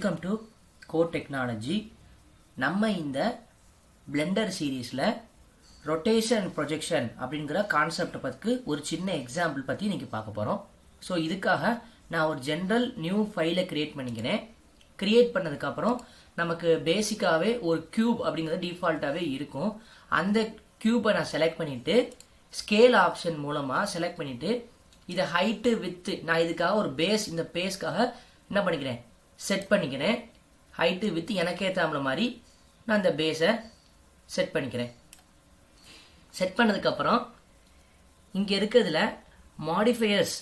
Welcome to core technology. நம்ம இந்த Blender சீரீஸில் ரொட்டேஷன் ப்ரொஜெக்ஷன் அப்படிங்கிற கான்செப்டை பற்றி ஒரு சின்ன எக்ஸாம்பிள் பற்றி இன்றைக்கி பார்க்க போகிறோம். ஸோ இதுக்காக நான் ஒரு ஜென்ரல் நியூ ஃபைலை க்ரியேட் பண்ணிக்கிறேன். க்ரியேட் பண்ணதுக்கப்புறம் நமக்கு பேசிக்காகவே ஒரு க்யூப் அப்படிங்கிறது டிஃபால்ட்டாகவே இருக்கும். அந்த க்யூப்பை நான் செலக்ட் பண்ணிவிட்டு ஸ்கேல் ஆப்ஷன் மூலமாக செலக்ட் பண்ணிவிட்டு இதை ஹைட்டு வித்து நான் இதுக்காக ஒரு பேஸ், இந்த பேஸ்க்காக என்ன பண்ணிக்கிறேன், செட் பண்ணிக்கிறேன். ஹைட்டு வித்து எனக்கு ஏற்றாமல மாதிரி நான் இந்த பேஸை செட் பண்ணிக்கிறேன். செட் பண்ணதுக்கப்புறம் இங்கே இருக்கிறதுல மாடிஃபையர்ஸ்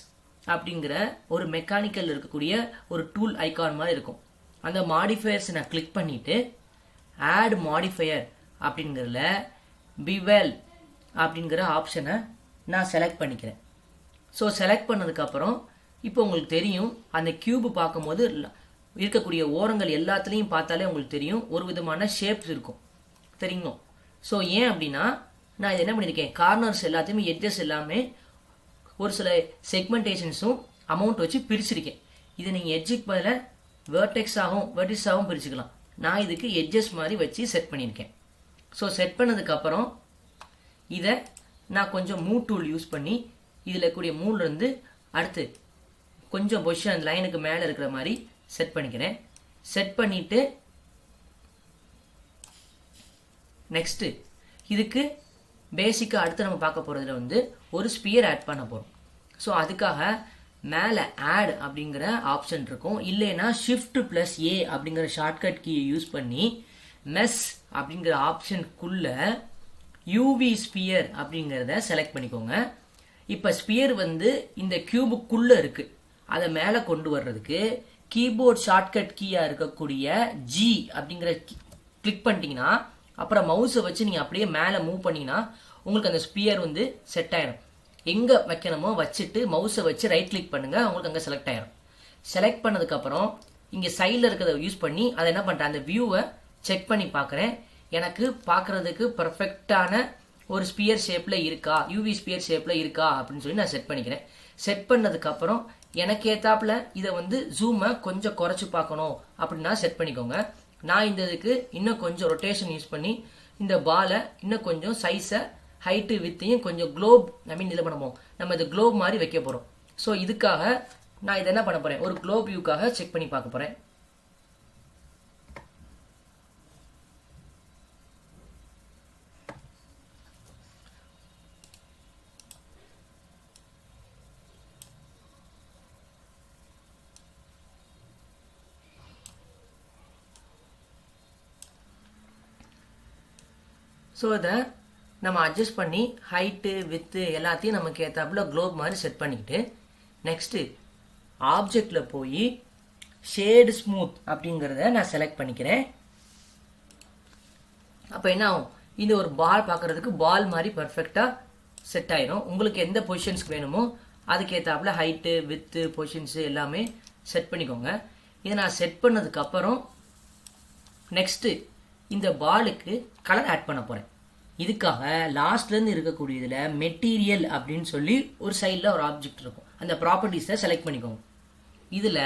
அப்படிங்கிற ஒரு மெக்கானிக்கல் இருக்கக்கூடிய ஒரு டூல் ஐகான் மாதிரி இருக்கும். அந்த மாடிஃபையர்ஸ் நான் கிளிக் பண்ணிவிட்டு ஆட் மாடிஃபையர் அப்படிங்கிறதுல பிவெல் அப்படிங்கிற ஆப்ஷனை நான் செலக்ட் பண்ணிக்கிறேன். ஸோ செலக்ட் பண்ணதுக்கப்புறம் இப்போ உங்களுக்கு தெரியும், அந்த கியூப் பார்க்கும்போது இருக்கக்கூடிய ஓரங்கள் எல்லாத்துலேயும் பார்த்தாலே உங்களுக்கு தெரியும் ஒரு விதமான ஷேப்ஸ் இருக்கும், தெரியுங்களோ. ஸோ ஏன் அப்படின்னா நான் இது என்ன பண்ணியிருக்கேன், கார்னர்ஸ் எல்லாத்தையுமே எட்ஜஸ் எல்லாமே ஒரு சில செக்மெண்டேஷன்ஸும் அமௌண்ட் வச்சு பிரிச்சிருக்கேன். இதை நீங்கள் எட்ஜுக்கு பதில் வெர்டிக்ஸாகவும் பிரிச்சுக்கலாம். நான் இதுக்கு எட்ஜஸ் மாதிரி வச்சு செட் பண்ணியிருக்கேன். ஸோ செட் பண்ணதுக்கப்புறம் இதை நான் கொஞ்சம் மூவ் டூல் யூஸ் பண்ணி இதில் கூடிய மூவ்லேருந்து அடுத்து கொஞ்சம் பொசிஷன் லைனுக்கு மேலே இருக்கிற மாதிரி செட் பண்ணிக்கிறேன். செட் பண்ணிவிட்டு நெக்ஸ்ட்டு இதுக்கு பேசிக்காக அடுத்து நம்ம பார்க்க போகிறதுல வந்து ஒரு ஸ்பியர் ஆட் பண்ண போகிறோம். ஸோ அதுக்காக மேலே ஆட் அப்படிங்கிற ஆப்ஷன் இருக்கும். இல்லைன்னா Shift+A அப்படிங்கிற ஷார்ட்கட் கீயை யூஸ் பண்ணி மெஸ் அப்படிங்கிற ஆப்ஷனுக்குள்ள யூவி ஸ்பியர் அப்படிங்கிறத செலக்ட் பண்ணிக்கோங்க. இப்போ ஸ்பியர் வந்து இந்த கியூபுக்குள்ளே இருக்குது. அதை மேலே கொண்டு வர்றதுக்கு கீபோர்ட் ஷார்ட்கட் கீயாக இருக்கக்கூடிய G அப்படிங்கிற கிளிக் பண்ணிட்டீங்கன்னா அப்புறம் மவுஸை வச்சு நீங்கள் அப்படியே மேலே மூவ் பண்ணிங்கன்னா உங்களுக்கு அந்த ஸ்பியர் வந்து செட் ஆயிடும். எங்கே வைக்கணுமோ வச்சுட்டு மவுஸை வச்சு ரைட் கிளிக் பண்ணுங்கள், உங்களுக்கு அங்கே செலக்ட் ஆயிடும். செலக்ட் பண்ணதுக்கப்புறம் இங்கே சைடில் இருக்கிறத யூஸ் பண்ணி அதை என்ன பண்ணுறேன், அந்த வியூவை செக் பண்ணி பார்க்குறேன். எனக்கு பார்க்குறதுக்கு பர்ஃபெக்டான ஒரு ஸ்பியர் ஷேப்பில் இருக்கா, யூவி ஸ்பியர் ஷேப்பில் இருக்கா அப்படின்னு சொல்லி நான் செட் பண்ணிக்கிறேன். செட் பண்ணதுக்கப்புறம் எனக்கு ஏற்றாப்புல இதை வந்து ஜூமை கொஞ்சம் குறைச்சி பார்க்கணும் அப்படின்னா செட் பண்ணிக்கோங்க. நான் இந்த இதுக்கு இன்னும் கொஞ்சம் ரொட்டேஷன் யூஸ் பண்ணி இந்த பாலை இன்னும் கொஞ்சம் சைஸை ஹைட்டு வித்தையும் கொஞ்சம் குளோப் இதில் பண்ணுவோம், நம்ம இது குளோப் மாதிரி வைக்க போகிறோம். ஸோ இதுக்காக நான் இதை என்ன பண்ண போகிறேன், ஒரு குளோப் வியூக்காக செக் பண்ணி பார்க்க போகிறேன். ஸோ இதை நம்ம அட்ஜஸ்ட் பண்ணி ஹைட்டு வித்து எல்லாத்தையும் நமக்கு ஏற்றாப்புல குளோப் மாதிரி செட் பண்ணிக்கிட்டு நெக்ஸ்ட்டு ஆப்ஜெக்டில் போய் ஷேடு ஸ்மூத் அப்படிங்கிறத நான் செலக்ட் பண்ணிக்கிறேன். அப்போ என்ன ஆகும், இந்த ஒரு பால் பார்க்குறதுக்கு பால் மாதிரி பர்ஃபெக்டாக செட் ஆயிடும். உங்களுக்கு எந்த பொசிஷன்ஸ்க்கு வேணுமோ அதுக்கேற்றாப்புல ஹைட்டு வித்து பொசிஷன்ஸு எல்லாமே செட் பண்ணிக்கோங்க. இதை நான் செட் பண்ணதுக்கப்புறம் நெக்ஸ்ட்டு இந்த பாலுக்கு கலர் ஆட் பண்ண போகிறேன். இதுக்காக லாஸ்ட்லேருந்து இருக்கக்கூடியதில் மெட்டீரியல் அப்படின்னு சொல்லி ஒரு சைடில் ஒரு ஆப்ஜெக்ட் இருக்கும், அந்த ப்ராப்பர்ட்டிஸை செலக்ட் பண்ணிக்கோங்க. இதில்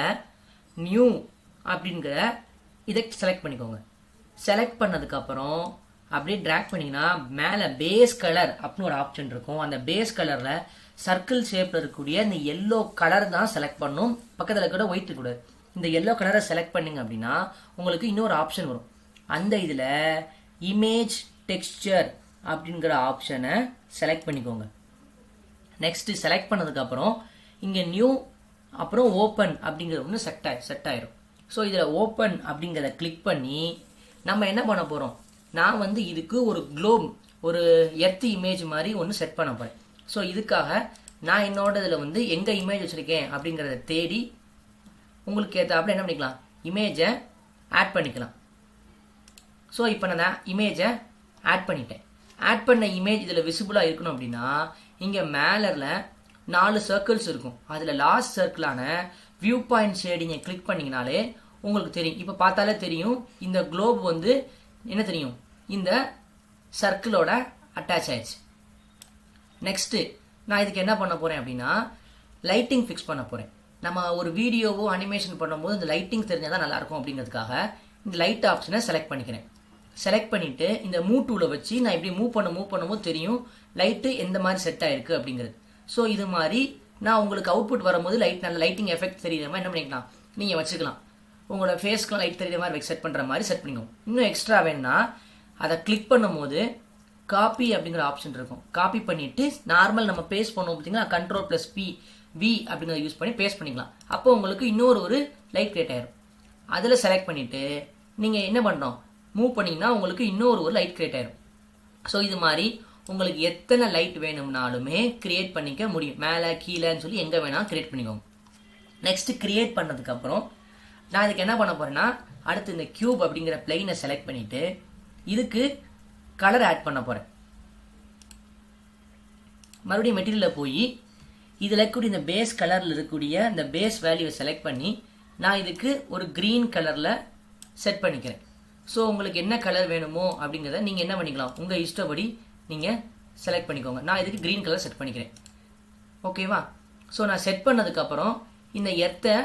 நியூ அப்படிங்கிற இதை செலக்ட் பண்ணிக்கோங்க. செலக்ட் பண்ணதுக்கப்புறம் அப்படியே ட்ராக் பண்ணிங்கன்னா மேலே பேஸ் கலர் அப்படின்னு ஒரு ஆப்ஷன் இருக்கும். அந்த பேஸ் கலரில் சர்க்கிள் ஷேப்பில் இருக்கக்கூடிய இந்த எல்லோ கலர் தான் செலக்ட் பண்ணும். பக்கத்தில் கூட ஒயிட் இருக்கக்கூடாது. இந்த எல்லோ கலரை செலக்ட் பண்ணிங்க அப்படின்னா உங்களுக்கு இன்னொரு ஆப்ஷன் வரும். அந்த இதில் இமேஜ் டெக்ஸ்சர் அப்படிங்கிற ஆப்ஷனை செலக்ட் பண்ணிக்கோங்க. நெக்ஸ்ட் செலக்ட் பண்ணதுக்கப்புறம் இங்கே நியூ அப்புறம் ஓப்பன் அப்படிங்கிற ஒன்று செட் ஆயிரும். ஸோ இதில் ஓப்பன் அப்படிங்கிறத கிளிக் பண்ணி நம்ம என்ன பண்ண போகிறோம், நான் வந்து இதுக்கு ஒரு குளோப், ஒரு எர்த் இமேஜ் மாதிரி ஒன்று செட் பண்ண போகிறேன். ஸோ இதுக்காக நான் என்னோட இதில் வந்து எங்கே இமேஜ் வச்சுருக்கேன் அப்படிங்கிறத தேடி உங்களுக்கு ஏற்றாப்புல என்ன பண்ணிக்கலாம், இமேஜை ஆட் பண்ணிக்கலாம். ஸோ இப்போ நான் இமேஜை ஆட் பண்ணிட்டேன். ஆட் பண்ண இமேஜ் இதில் விசிபிளாக இருக்கணும் அப்படின்னா இங்கே மேலரில் 4 சர்க்கிள்ஸ் இருக்கும். அதில் லாஸ்ட் சர்க்கிளான வியூ பாயிண்ட் ஷேடிங்கை கிளிக் பண்ணிங்கனாலே உங்களுக்கு தெரியும். இப்போ பார்த்தாலே தெரியும் இந்த குளோப் வந்து என்ன தெரியும், இந்த சர்க்கிளோட அட்டாச் ஆயிடுச்சு. நெக்ஸ்ட்டு நான் இதுக்கு என்ன பண்ண போகிறேன் அப்படின்னா லைட்டிங் ஃபிக்ஸ் பண்ண போகிறேன். நம்ம ஒரு வீடியோவோ அனிமேஷன் பண்ணும்போது இந்த லைட்டிங் தெரிஞ்சால் தான் நல்லாயிருக்கும் அப்படிங்கிறதுக்காக இந்த லைட் ஆப்ஷனை செலக்ட் பண்ணிக்கிறேன். செலக்ட் பண்ணிவிட்டு இந்த மூவ் டூலை வச்சு நான் இப்படி மூவ் பண்ணும்போது தெரியும் லைட்டு எந்த மாதிரி செட் ஆயிருக்கு அப்படிங்கிறது. ஸோ இது மாதிரி நான் உங்களுக்கு அவுட்புட் வரும்போது நல்ல லைட்டிங் எஃபெக்ட் தெரியுற மாதிரி என்ன பண்ணிக்கலாம், நீங்கள் வச்சுக்கலாம். உங்களோட ஃபேஸ்க்குலாம் லைட் தெரியுற மாதிரி செட் பண்ணுற மாதிரி செட் பண்ணிக்கோங்க. இன்னும் எக்ஸ்ட்ரா வேணும்னா அதை கிளிக் பண்ணும்போது காப்பி அப்படிங்கிற ஆப்ஷன் இருக்கும். காப்பி பண்ணிட்டு நார்மல் நம்ம பேஸ்ட் பண்ணுவோம் பார்த்தீங்கன்னா Ctrl+V அப்படிங்கிறத யூஸ் பண்ணி பேஸ்ட் பண்ணிக்கலாம். அப்போ உங்களுக்கு இன்னொரு லைட் கிரியேட் ஆயிரும். அதில் செலக்ட் பண்ணிட்டு நீங்கள் என்ன பண்ணணும், மூவ் பண்ணிங்கன்னா உங்களுக்கு இன்னொரு லைட் கிரியேட் ஆயிரும். ஸோ இது மாதிரி உங்களுக்கு எத்தனை லைட் வேணும்னாலுமே கிரியேட் பண்ணிக்க முடியும். மேலே கீழேன்னு சொல்லி எங்கே வேணாலும் கிரியேட் பண்ணிக்கோங்க. நெக்ஸ்ட் கிரியேட் பண்ணதுக்கப்புறம் நான் இதுக்கு என்ன பண்ண போறேன்னா, அடுத்து இந்த கியூப் அப்படிங்கிற பிளைனை செலக்ட் பண்ணிட்டு இதுக்கு கலர் ஆட் பண்ண போறேன். மறுபடியும் மெட்டீரியலில் போய் இதில் இருக்கக்கூடிய இந்த பேஸ் கலரில் இருக்கக்கூடிய இந்த பேஸ் வேல்யூவை செலக்ட் பண்ணி நான் இதுக்கு ஒரு கிரீன் கலரில் செட் பண்ணிக்கிறேன். ஸோ உங்களுக்கு என்ன கலர் வேணுமோ அப்படிங்கிறத நீங்கள் என்ன பண்ணிக்கலாம், உங்கள் இஷ்டப்படி நீங்கள் செலக்ட் பண்ணிக்கோங்க. நான் இதுக்கு கிரீன் கலர் செட் பண்ணிக்கிறேன். ஓகேவா? ஸோ நான் செட் பண்ணதுக்கப்புறம் இந்த எர்த்தை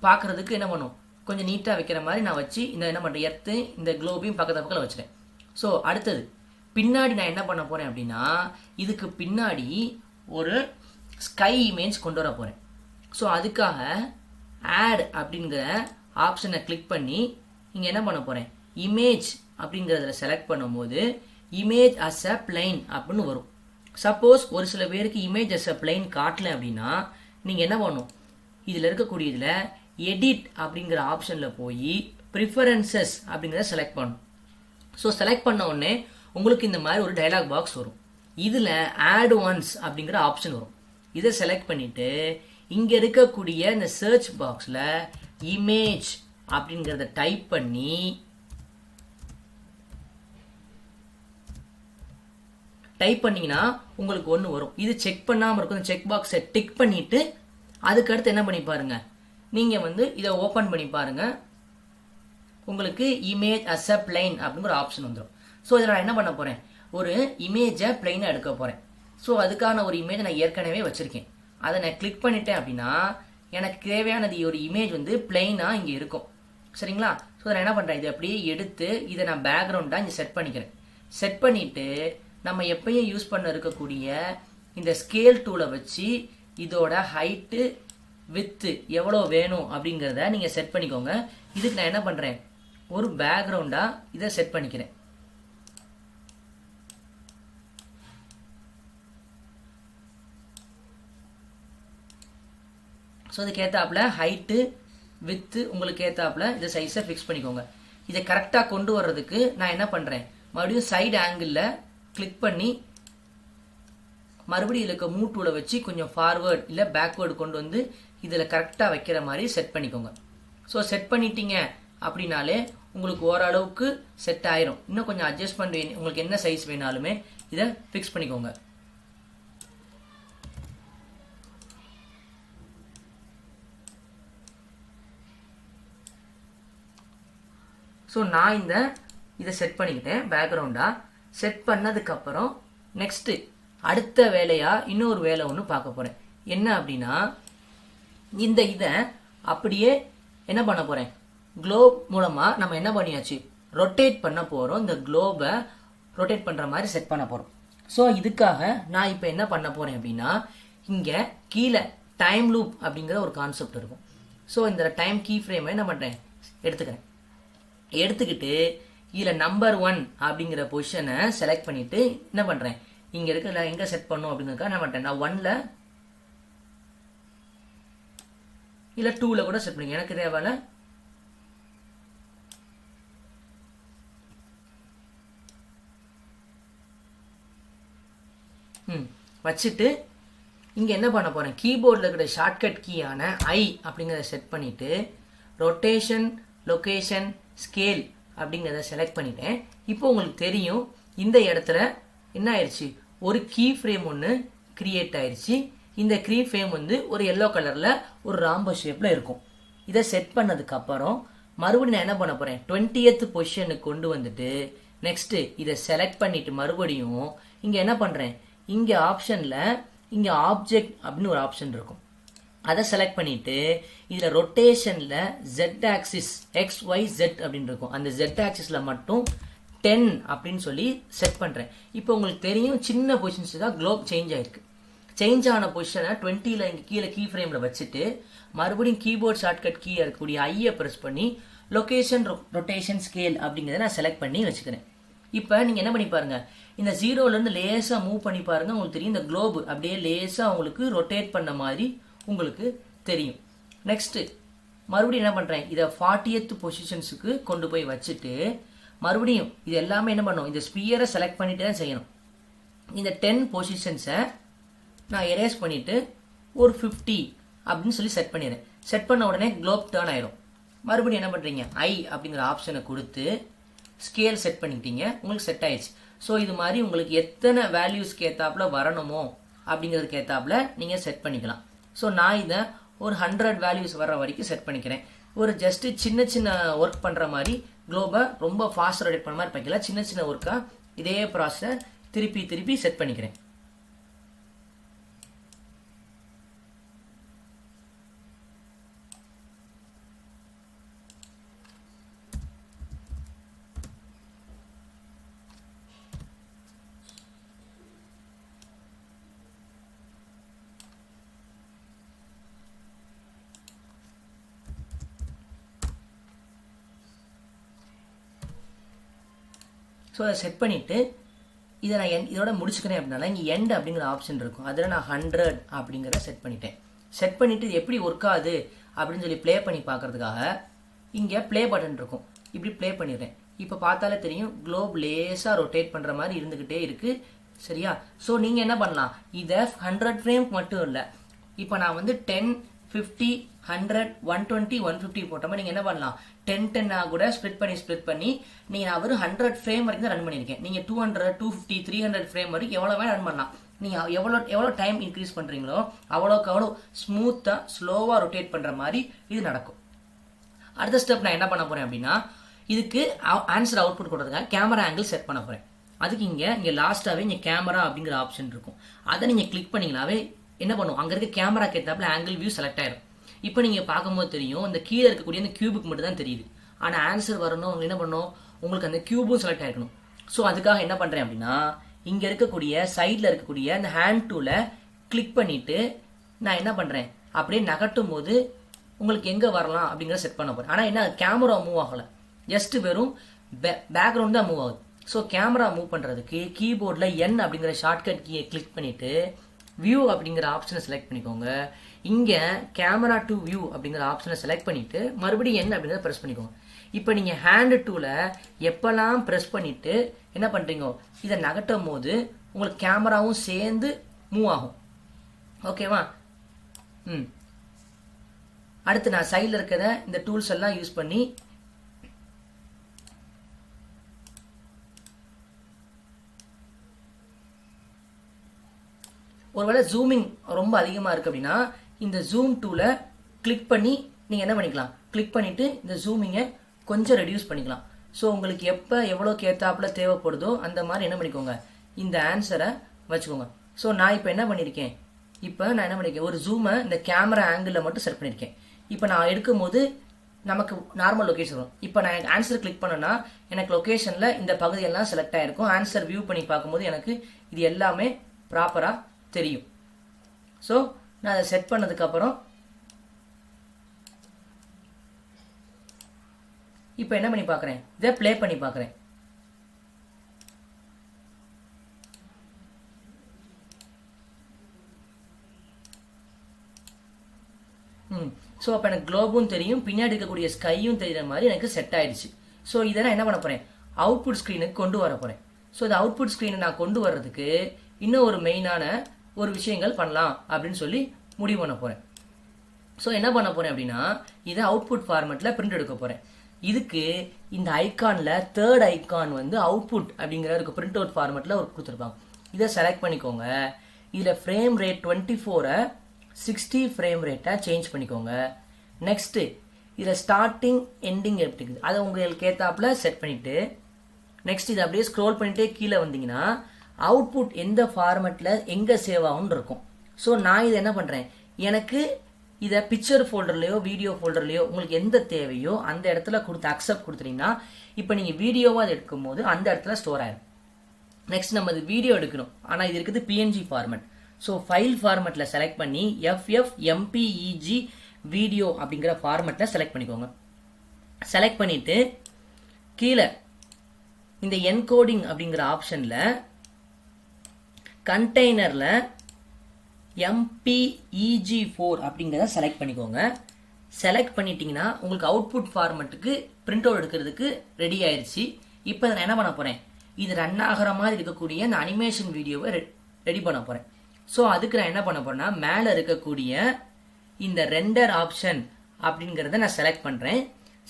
பார்க்குறதுக்கு என்ன பண்ணும், கொஞ்சம் நீட்டாக வைக்கிற மாதிரி நான் வச்சு இந்த என்ன பண்ணுறேன், எர்த்து இந்த குளோபையும் பக்கத்தில் வச்சுட்டேன். ஸோ அடுத்தது பின்னாடி நான் என்ன பண்ண போகிறேன் அப்படின்னா, இதுக்கு பின்னாடி ஒரு ஸ்கை இமேஜ் கொண்டு வர போகிறேன். ஸோ அதுக்காக ஆட் அப்படிங்கிற ஆப்ஷனை கிளிக் பண்ணி இங்கே என்ன பண்ண போகிறேன், இமேஜ் அப்படிங்கிறதுல செலக்ட் பண்ணும்போது இமேஜ் அஸ் அ பிளைன் அப்படின்னு வரும். சப்போஸ் ஒரு சில பேருக்கு இமேஜ் அஸ் அ பிளைன் காட்டல அப்படின்னா நீங்கள் என்ன பண்ணணும், இதில் இருக்கக்கூடியதில் எடிட் அப்படிங்கிற ஆப்ஷனில் போய் ப்ரிஃபரன்சஸ் அப்படிங்கிறத செலக்ட் பண்ணணும். ஸோ செலக்ட் பண்ண உடனே உங்களுக்கு இந்த மாதிரி ஒரு டயலாக் பாக்ஸ் வரும். இதில் ஆட் ஒன்ஸ் அப்படிங்கிற ஆப்ஷன் வரும். இதை செலக்ட் பண்ணிட்டு இங்கே இருக்கக்கூடிய இந்த சர்ச் பாக்ஸில் இமேஜ் அப்படிங்கிறத டைப் பண்ணி பண்ணீங்கன்னா உங்களுக்கு ஒன்று வரும். இது செக் பண்ணாமல் இருக்கும். இந்த செக் பாக்ஸை டிக் பண்ணிட்டு அதுக்கடுத்து என்ன பண்ணி பாருங்க, நீங்கள் இதை ஓப்பன் பண்ணி பாருங்க, உங்களுக்கு இமேஜ் அஸ் அ பிளைன் அப்படிங்கிற ஆப்ஷன் வந்துடும். ஸோ இதில் நான் என்ன பண்ண போகிறேன், ஒரு இமேஜை பிளைனாக எடுக்க போகிறேன். ஸோ அதுக்கான ஒரு இமேஜ் நான் ஏற்கனவே வச்சுருக்கேன். அதை நான் கிளிக் பண்ணிட்டேன் அப்படின்னா எனக்கு தேவையானது ஒரு இமேஜ் பிளைனாக இங்கே இருக்கும். சரிங்களா? ஸோ நான் என்ன பண்ணுறேன், இதை அப்படியே எடுத்து இதை நான் பேக்ரவுண்டாக இங்கே செட் பண்ணிக்கிறேன். செட் பண்ணிவிட்டு நம்ம எப்பயும் யூஸ் பண்ண இருக்கக்கூடிய இந்த ஸ்கேல் டூலை வச்சு இதோட ஹைட்டு வித்து எவ்வளோ வேணும் அப்படிங்கிறத நீங்கள் செட் பண்ணிக்கோங்க. இதுக்கு நான் என்ன பண்ணுறேன், ஒரு பேக்ரவுண்டாக இதை செட் பண்ணிக்கிறேன். ஸோ இதுக்கு ஏற்றாப்புல ஹைட்டு வித்து உங்களுக்கு ஏற்றாப்புல இந்த சைஸை ஃபிக்ஸ் பண்ணிக்கோங்க. இதை கரெக்டாக கொண்டு வர்றதுக்கு நான் என்ன பண்ணுறேன், மறுபடியும் சைடு ஆங்கிளில் கிளிக் பண்ணி மறுபடியும் இதில் இருக்க மூவ் டூலை வச்சு கொஞ்சம் ஃபார்வேர்ட் இல்லை பேக்வேர்டு கொண்டு இதில் கரெக்டாக வைக்கிற மாதிரி செட் பண்ணிக்கோங்க. ஸோ செட் பண்ணிட்டீங்க அப்படின்னாலே உங்களுக்கு ஓரளவுக்கு செட் ஆயிரும். இன்னும் கொஞ்சம் அட்ஜஸ்ட்மெண்ட் உங்களுக்கு என்ன சைஸ் வேணாலுமே இதை ஃபிக்ஸ் பண்ணிக்கோங்க. ஸோ நான் இதை செட் பண்ணிக்கிட்டேன் பேக்ரவுண்டாக. செட் பண்ணதுக்கப்புறம் நெக்ஸ்ட்டு அடுத்த வேலையாக இன்னொரு வேலை ஒன்று பார்க்க போகிறேன். என்ன அப்படின்னா, இதை அப்படியே என்ன பண்ண போகிறேன், குளோப் மூலமாக நம்ம என்ன பண்ணியாச்சு, ரொட்டேட் பண்ண போகிறோம். இந்த குளோபை ரொட்டேட் பண்ணுற மாதிரி செட் பண்ண போகிறோம். ஸோ இதுக்காக நான் இப்போ என்ன பண்ண போகிறேன் அப்படின்னா, இங்கே கீழே டைம் லூப் அப்படிங்கிற ஒரு கான்செப்ட் இருக்கும். ஸோ இந்த டைம் கீ ஃப்ரேமை என்ன பண்ணுறேன், எடுத்துக்கிட்டு இதில் நம்பர் 1 அப்படிங்கிற பொசிஷனை செலக்ட் பண்ணிட்டு என்ன பண்ணுறேன், இங்கே இருக்க எங்கே செட் பண்ணும் அப்படிங்கிறதுக்காக என்ன பண்ணுறேன், நான் 1ல் இல்லை 2ல் கூட செட் பண்ணுங்க, எனக்கு தேவையில்ல. வச்சுட்டு இங்கே என்ன பண்ண போகிறேன், கீபோர்டில் இருக்கிற ஷார்ட்கட் கீயான ஐ அப்படிங்கிறத செட் பண்ணிவிட்டு ரொட்டேஷன், லொகேஷன், ஸ்கேல் அப்படிங்கிறத செலக்ட் பண்ணிட்டேன். இப்போ உங்களுக்கு தெரியும் இந்த இடத்துல என்ன ஆயிடுச்சு, ஒரு கீ ஃப்ரேம் ஒன்று கிரியேட் ஆயிடுச்சு. இந்த கீ ஃப்ரேம் ஒரு எல்லோ கலரில் ஒரு ராம்ப ஷேப்பில் இருக்கும். இதை செட் பண்ணதுக்கப்புறம் மறுபடியும் நான் என்ன பண்ண போகிறேன், 20th பொசிஷனுக்கு கொண்டு வந்துட்டு நெக்ஸ்ட்டு இதை செலக்ட் பண்ணிட்டு மறுபடியும் இங்கே என்ன பண்ணுறேன், இங்கே ஆப்ஷனில் இங்கே ஆப்ஜெக்ட் அப்படின்னு ஒரு ஆப்ஷன் இருக்கும். அதை செலக்ட் பண்ணிட்டு இதுல ரொட்டேஷன்ல Z ஆக்சிஸ் XYZ அப்படின்னு இருக்கும். அந்த Z ஆக்சிஸ்ல மட்டும் 10 அப்படின்னு சொல்லி செட் பண்றேன். இப்போ உங்களுக்கு தெரியும் சின்ன பொசிஷன்ஸ் தான் குளோப் சேஞ்ச் ஆயிருக்கு. சேஞ்ச் ஆன பொசிஷனை 20ல இங்க கீழே கீ ஃப்ரேம்ல வச்சுட்டு மறுபடியும் கீபோர்ட் ஷார்ட்கட் கீயா இருக்கக்கூடிய ஐயை பிரஸ் பண்ணி லொகேஷன் ரொட்டேஷன் ஸ்கேல் அப்படிங்கிறத நான் செலக்ட் பண்ணி வச்சுக்கிறேன். இப்போ நீங்க என்ன பண்ணி பாருங்க, இந்த 0ல இருந்து லேசா மூவ் பண்ணி பாருங்க. உங்களுக்கு தெரியும் இந்த குளோப் அப்படியே லேசா உங்களுக்கு ரொட்டேட் பண்ண மாதிரி உங்களுக்கு தெரியும். நெக்ஸ்ட் மறுபடியும் என்ன பண்றேன், இதை 40th பொசிஷன்ஸுக்கு கொண்டு போய் வச்சுட்டு மறுபடியும் இது எல்லாமே என்ன பண்ணும், இந்த ஸ்பியரை செலக்ட் பண்ணிட்டு தான் செய்யணும். இந்த 10 பொசிஷன்ஸை நான் எரேஸ் பண்ணிட்டு ஒரு 50 அப்படின்னு சொல்லி செட் பண்ணிடுறேன். செட் பண்ண உடனே குளோப் டர்ன் ஆயிரும். மறுபடியும் என்ன பண்றீங்க, ஐ அப்படிங்கிற ஆப்ஷனை கொடுத்து ஸ்கேல் செட் பண்ணிக்கிட்டீங்க, உங்களுக்கு செட் ஆயிடுச்சு. ஸோ இது மாதிரி உங்களுக்கு எத்தனை வேல்யூஸ்க்கு ஏத்தாப்புல வரணுமோ அப்படிங்கிறதுக்கு ஏத்தாப்புல நீங்க செட் பண்ணிக்கலாம். ஸோ நான் இதை ஒரு 100 வேல்யூஸ் வர்ற வரைக்கும் செட் பண்ணிக்கிறேன். ஒரு ஜஸ்ட் சின்ன சின்ன ஒர்க் பண்ற மாதிரி குளோபை ரொம்ப ஃபாஸ்ட் ரொட்டேட் பண்ண மாதிரி வைக்கல, சின்ன சின்ன ஒர்க்கா இதே ப்ராசஸை திருப்பி திருப்பி செட் பண்ணிக்கிறேன். ஸோ அதை செட் பண்ணிட்டு இதை நான் இதோட முடிச்சுக்கிறேன் அப்படின்னா இங்கே எண்ட் அப்படிங்கிற ஆப்ஷன் இருக்கும். அதில் நான் 100 அப்படிங்கிறத செட் பண்ணிட்டேன். செட் பண்ணிட்டு இது எப்படி ஒர்க் ஆகுது அப்படின்னு சொல்லி ப்ளே பண்ணி பார்க்கறதுக்காக இங்கே ப்ளே பட்டன் இருக்கும், இப்படி ப்ளே பண்ணிடுறேன். இப்போ பார்த்தாலே தெரியும் குளோப் லேசாக ரொட்டேட் பண்ணுற மாதிரி இருந்துக்கிட்டே இருக்கு. சரியா? ஸோ நீங்கள் என்ன பண்ணலாம், இதை 100 ஃப்ரேம் மட்டும் இல்லை, இப்போ நான் வந்து 10, 50, 100, 120, 150 போட்ட மாதிரி நீங்க என்ன பண்ணலாம், 10 கூட ஸ்பிளிட் பண்ணி நீங்க நான் ஒரு 100 ஃப்ரேம் வரைக்கும் ரன் பண்ணிருக்கேன். நீங்க 200, 250, 300 ஃப்ரேம் வரைக்கும் எவ்வளவு வேணா ரன் பண்ணலாம். நீங்க எவ்வளவு டைம் இன்க்ரீஸ் பண்றீங்களோ அவ்வளோக்கு அவ்வளோ ஸ்மூத்தா ஸ்லோவா ரொட்டேட் பண்ற மாதிரி இது நடக்கும். அடுத்த ஸ்டெப் நான் என்ன பண்ண போறேன் அப்படின்னா, இதுக்கு ஆன்சர் அவுட்புட் கொடுறதுக்காக கேமரா ஆங்கிள் செட் பண்ண போறேன். அதுக்கு இங்க லாஸ்டாவே இங்க கேமரா அப்படிங்கிற ஆப்ஷன் இருக்கும். அதை நீங்க கிளிக் பண்ணீங்களாவே என்ன பண்ணும், அங்க இருக்க கேமரா கேட்டாப்ல ஆங்கிள் வியூ செலக்ட் ஆயிடும். இப்போ நீங்க பார்க்கும்போது தெரியும் இந்த கீழே இருக்கக்கூடிய அந்த கியூபுக்கு மட்டும் தான் தெரியுது. ஆனா ஆன்சர் வரணும், உங்களுக்கு என்ன பண்ணும், உங்களுக்கு அந்த கியூபும் செலக்ட் ஆயிருக்கணும். ஸோ அதுக்காக என்ன பண்றேன் அப்படின்னா, இங்க இருக்கக்கூடிய சைட்ல இருக்கக்கூடிய அந்த ஹேண்ட் டூல கிளிக் பண்ணிட்டு நான் என்ன பண்றேன், அப்படியே நகட்டும் போது உங்களுக்கு எங்க வரலாம் அப்படிங்கிற செட் பண்ண போறேன். ஆனா என்ன கேமரா மூவ் ஆகல, ஜஸ்ட் வெறும் பேக்ரவுண்ட் தான் மூவ் ஆகுது. ஸோ கேமரா மூவ் பண்றதுக்கு கீபோர்ட்ல என் அப்படிங்கிற ஷார்ட்கட் கீயை கிளிக் பண்ணிட்டு வியூ அப்படிங்கிற ஆப்ஷனை செலக்ட் பண்ணிக்கோங்க. இங்க கேமரா டு வியூ அப்படிங்கிற ஆப்ஷனை செலக்ட் பண்ணிட்டு மறுபடியும் என்ன அப்படிங்கிறத பிரஸ் பண்ணிக்கோங்க. இப்போ நீங்க ஹேண்ட் டூல எப்பெல்லாம் பிரஸ் பண்ணிட்டு என்ன பண்றீங்க, இதை நகட்டும் போது உங்களுக்கு கேமராவும் சேர்ந்து மூவ் ஆகும். ஓகேவா? அடுத்து நான் சைட்ல இருக்கிற இந்த டூல்ஸ் எல்லாம் யூஸ் பண்ணி ஒருவேளை ஜூமிங் ரொம்ப அதிகமா இருக்கு அப்படின்னா இந்த ஜூம் டூல கிளிக் பண்ணி நீங்க என்ன பண்ணிக்கலாம், கிளிக் பண்ணிட்டு இந்த ஜூமிங்கை கொஞ்சம் ரெடியூஸ் பண்ணிக்கலாம். ஸோ உங்களுக்கு எப்போ எவ்வளோக்கு ஏத்தாப்புல தேவைப்படுதோ அந்த மாதிரி என்ன பண்ணிக்கோங்க, இந்த ஆன்சரை வச்சுக்கோங்க. ஸோ நான் இப்போ என்ன பண்ணியிருக்கேன், இப்போ நான் என்ன பண்ணியிருக்கேன், ஒரு ஜூமை இந்த கேமரா ஆங்கிளில் மட்டும் செட் பண்ணியிருக்கேன். இப்போ நான் எடுக்கும் போது நமக்கு நார்மல் லொகேஷன் வரும். இப்போ நான் ஆன்சர் கிளிக் பண்ணேன்னா எனக்கு லொகேஷன்ல இந்த பகுதியெல்லாம் செலக்ட் ஆயிருக்கும். ஆன்சர் வியூ பண்ணி பார்க்கும்போது எனக்கு இது எல்லாமே ப்ராப்பரா தெரியும். ஸோ நான் அதை செட் பண்ணதுக்கு அப்புறம் இப்போ என்ன பண்ணி பார்க்குறேன், இதை ப்ளே பண்ணி பார்க்குறேன். ஸோ அப்போ எனக்கு குளோபும் தெரியும், பின்னாடி இருக்கக்கூடிய ஸ்கையும் தெரியுற மாதிரி எனக்கு செட் ஆயிடுச்சு. ஸோ இதை நான் என்ன பண்ண போறேன், அவுட்புட் ஸ்க்ரீனுக்கு கொண்டு வர போறேன். ஸோ இந்த அவுட்புட் ஸ்க்ரீனை நான் கொண்டு வர்றதுக்கு இன்னும் ஒரு மெயினான ஒரு விஷயங்கள் பண்ணலாம் அப்படின்னு சொல்லி முடிவு பண்ண போறேன். ஸோ என்ன பண்ண போறேன் அப்படின்னா, இதை அவுட்புட் ஃபார்மேட்ல பிரிண்ட் எடுக்க போறேன். இதுக்கு இந்த ஐகான்ல தேர்ட் ஐகான் வந்து அவுட்புட் அப்படிங்கிற பிரிண்ட் அவுட் ஃபார்மேட்ல ஒரு கொடுத்துருப்பாங்க. இதை செலக்ட் பண்ணிக்கோங்க. இதுல ஃப்ரேம் ரேட் 24 60 ஃப்ரேம் ரேட்டா சேஞ்ச் பண்ணிக்கோங்க. நெக்ஸ்ட் இதுல ஸ்டார்டிங் எண்டிங் எப்படி இருக்குது அதை உங்களுக்கு ஏத்தாப்புல செட் பண்ணிட்டு நெக்ஸ்ட் இதை அப்படியே ஸ்க்ரோல் பண்ணிட்டே கீழே வந்தீங்கன்னா அவுட்புட் எந்த ஃபார்மேட்ல எங்க சேவ் ஆகும்னு இருக்கும். ஸோ நான் இதை என்ன பண்றேன், எனக்கு இதை பிக்சர் ஃபோல்டர்லையோ வீடியோ ஃபோல்டர்லையோ உங்களுக்கு எந்த தேவையோ அந்த இடத்துல கொடுத்து அக்செப்ட் கொடுத்துட்டீங்கன்னா இப்போ நீங்கள் வீடியோவாக அதை எடுக்கும் போது அந்த இடத்துல ஸ்டோர் ஆயிடும். நெக்ஸ்ட் நம்ம இது வீடியோ எடுக்கணும், ஆனால் இது இருக்குது பிஎன்ஜி ஃபார்மேட். ஸோ ஃபைல் ஃபார்மேட்டில் செலக்ட் பண்ணி FFmpeg வீடியோ அப்படிங்கிற ஃபார்மேட்டில் செலக்ட் பண்ணிக்கோங்க. செலக்ட் பண்ணிட்டு கீழே இந்த என்கோடிங் அப்படிங்கிற ஆப்ஷனில் கண்டெய்னரில் MPEG4 அப்படிங்கிறத செலக்ட் பண்ணிக்கோங்க. செலக்ட் பண்ணிட்டீங்கன்னா உங்களுக்கு அவுட்புட் ஃபார்மேட்டுக்கு பிரிண்ட் அவுட் எடுக்கிறதுக்கு ரெடி ஆயிடுச்சு. இப்போ நான் என்ன பண்ண போறேன், இது ரன் ஆகிற மாதிரி இருக்கக்கூடிய இந்த அனிமேஷன் வீடியோவை ரெடி பண்ண போறேன். ஸோ அதுக்கு நான் என்ன பண்ண போறேன்னா மேலே இருக்கக்கூடிய இந்த ரெண்டர் ஆப்ஷன் அப்படிங்கிறத நான் செலக்ட் பண்றேன்.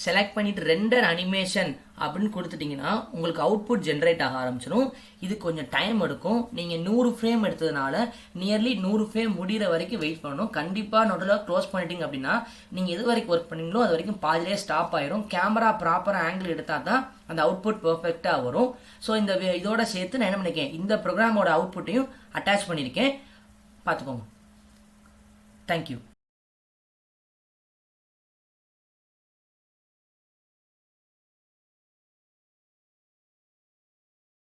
செலக்ட் பண்ணிட்டு ரெண்டர் அனிமேஷன் அப்படின்னு கொடுத்துட்டீங்கன்னா உங்களுக்கு அவுட்புட் ஜென்ரேட் ஆக ஆரம்பிச்சிடும். இது கொஞ்சம் டைம் எடுக்கும். நீங்க 100 ஃப்ரேம் எடுத்ததுனால நியர்லி 100 ஃப்ரேம் முடிகிற வரைக்கும் வெயிட் பண்ணணும். கண்டிப்பா நடுவில் க்ளோஸ் பண்ணிட்டீங்க அப்படின்னா நீங்க எது வரைக்கும் ஒர்க் பண்ணீங்களோ அது வரைக்கும் பாதிலே ஸ்டாப் ஆயிரும். கேமரா ப்ராப்பரா ஆங்கிள் எடுத்தா தான் அந்த அவுட்புட் பெர்ஃபெக்டா வரும். ஸோ இதோட சேர்த்து நான் என்ன பண்ணிருக்கேன், இந்த ப்ரோக்ராமோட அவுட்புட்டையும் அட்டாச் பண்ணியிருக்கேன். பார்த்துக்கோங்க. தேங்க்யூ.